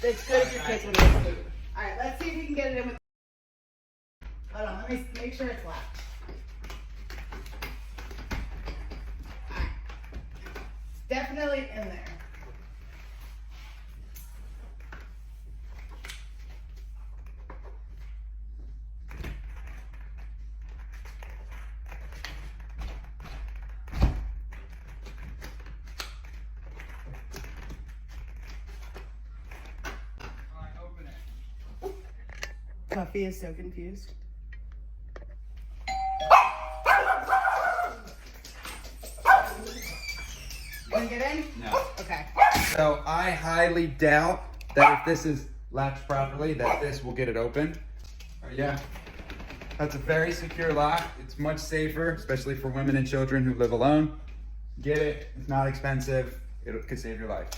It's good if your kids want to get food. All right, let's see if you can get it in with. Hold on, let me make sure it's locked. All right, it's definitely in there. Puffy is so confused. Want to get in? No. Okay. So I highly doubt that if this is latched properly, that this will get it open. Yeah. That's a very secure lock. It's much safer, especially for women and children who live alone. Get it. It's not expensive. It could save your life.